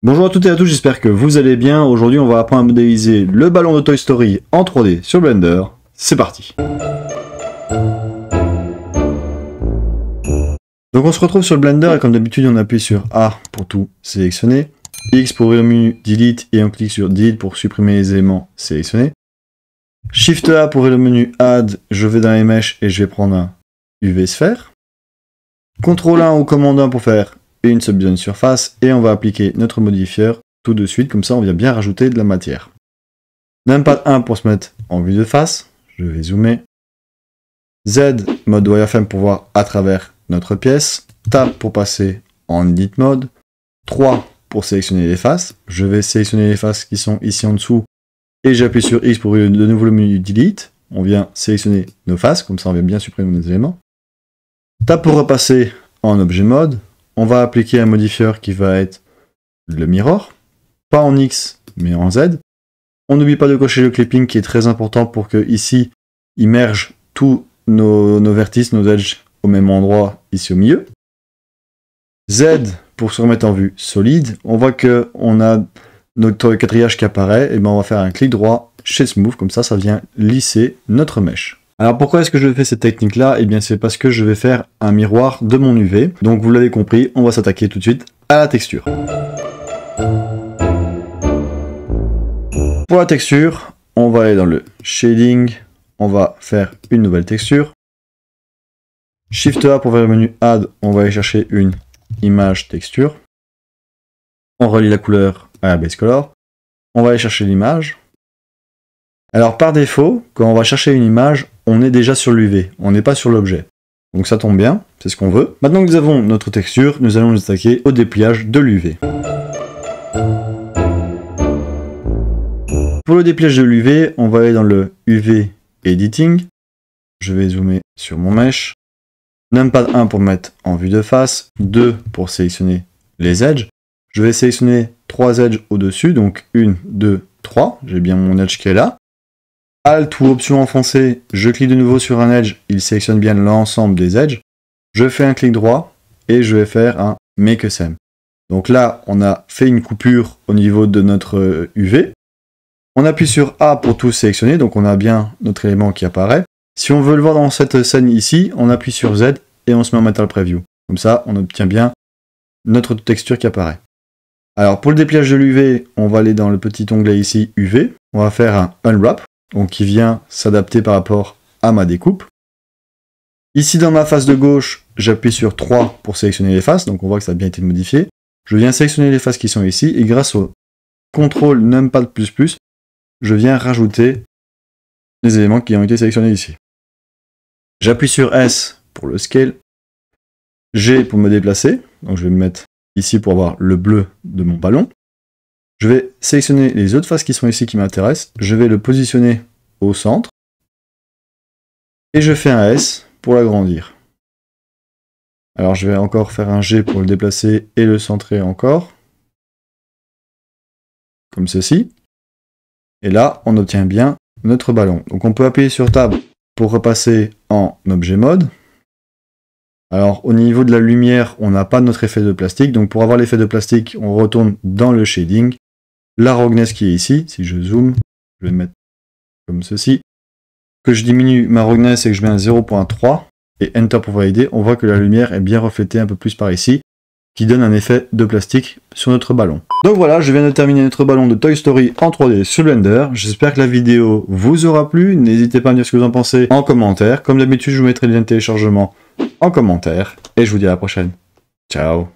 Bonjour à toutes et à tous, j'espère que vous allez bien. Aujourd'hui, on va apprendre à modéliser le ballon de Toy Story en 3D sur Blender. C'est parti. Donc on se retrouve sur le Blender et comme d'habitude, on appuie sur A pour tout sélectionner, X pour ouvrir le menu Delete et on clique sur Delete pour supprimer les éléments sélectionnés. Shift A pour ouvrir le menu Add, je vais dans les mèches et je vais prendre un UV sphère. CTRL 1 ou commande 1 pour faire une subzone surface et on va appliquer notre modifieur tout de suite, comme ça on vient bien rajouter de la matière. Numpad 1 pour se mettre en vue de face, je vais zoomer. Z, mode wireframe pour voir à travers notre pièce. Tab pour passer en edit mode. 3 pour sélectionner les faces, je vais sélectionner les faces qui sont ici en dessous et j'appuie sur X pour ouvrir de nouveau le menu Delete. On vient sélectionner nos faces, comme ça on vient bien supprimer nos éléments. Tab pour repasser en objet mode. On va appliquer un modifieur qui va être le mirror, pas en X, mais en Z. On n'oublie pas de cocher le clipping qui est très important pour que ici, il merge tous nos vertices, nos edges au même endroit, ici au milieu. Z pour se remettre en vue solide. On voit qu'on a notre quadrillage qui apparaît, et ben on va faire un clic droit chez Smooth, comme ça vient lisser notre mèche. Alors pourquoi est-ce que je fais cette technique là? Eh bien c'est parce que je vais faire un miroir de mon UV. Donc vous l'avez compris, on va s'attaquer tout de suite à la texture. Pour la texture, on va aller dans le shading, on va faire une nouvelle texture. Shift A pour faire le menu Add, on va aller chercher une image texture. On relie la couleur à la base color. On va aller chercher l'image. Alors par défaut, quand on va chercher une image, on est déjà sur l'UV, on n'est pas sur l'objet. Donc ça tombe bien, c'est ce qu'on veut. Maintenant que nous avons notre texture, nous allons nous attaquer au dépliage de l'UV. Pour le dépliage de l'UV, on va aller dans le UV Editing. Je vais zoomer sur mon mesh. Numpad 1 pour mettre en vue de face, 2 pour sélectionner les edges. Je vais sélectionner 3 edges au-dessus, donc 1, 2, 3. J'ai bien mon edge qui est là. Alt ou option enfoncée, je clique de nouveau sur un edge, il sélectionne bien l'ensemble des edges. Je fais un clic droit et je vais faire un Make a Seam. Donc là, on a fait une coupure au niveau de notre UV. On appuie sur A pour tout sélectionner, donc on a bien notre élément qui apparaît. Si on veut le voir dans cette scène ici, on appuie sur Z et on se met en Metal Preview. Comme ça, on obtient bien notre texture qui apparaît. Alors pour le dépliage de l'UV, on va aller dans le petit onglet ici UV. On va faire un Unwrap. Donc qui vient s'adapter par rapport à ma découpe. Ici dans ma face de gauche, j'appuie sur 3 pour sélectionner les faces, donc on voit que ça a bien été modifié. Je viens sélectionner les faces qui sont ici, et grâce au CTRL Numpad++, je viens rajouter les éléments qui ont été sélectionnés ici. J'appuie sur S pour le scale, G pour me déplacer, donc je vais me mettre ici pour avoir le bleu de mon ballon. Je vais sélectionner les autres faces qui sont ici qui m'intéressent. Je vais le positionner au centre. Et je fais un S pour l'agrandir. Alors je vais encore faire un G pour le déplacer et le centrer encore. Comme ceci. Et là, on obtient bien notre ballon. Donc on peut appuyer sur Tab pour repasser en objet mode. Alors au niveau de la lumière, on n'a pas notre effet de plastique. Donc pour avoir l'effet de plastique, on retourne dans le shading. La roughness qui est ici, si je zoome, je vais mettre comme ceci, que je diminue ma roughness et que je mets un 0.3 et Enter pour valider, on voit que la lumière est bien reflétée un peu plus par ici, qui donne un effet de plastique sur notre ballon. Donc voilà, je viens de terminer notre ballon de Toy Story en 3D sur Blender. J'espère que la vidéo vous aura plu. N'hésitez pas à me dire ce que vous en pensez en commentaire. Comme d'habitude, je vous mettrai le lien de téléchargement en commentaire et je vous dis à la prochaine. Ciao!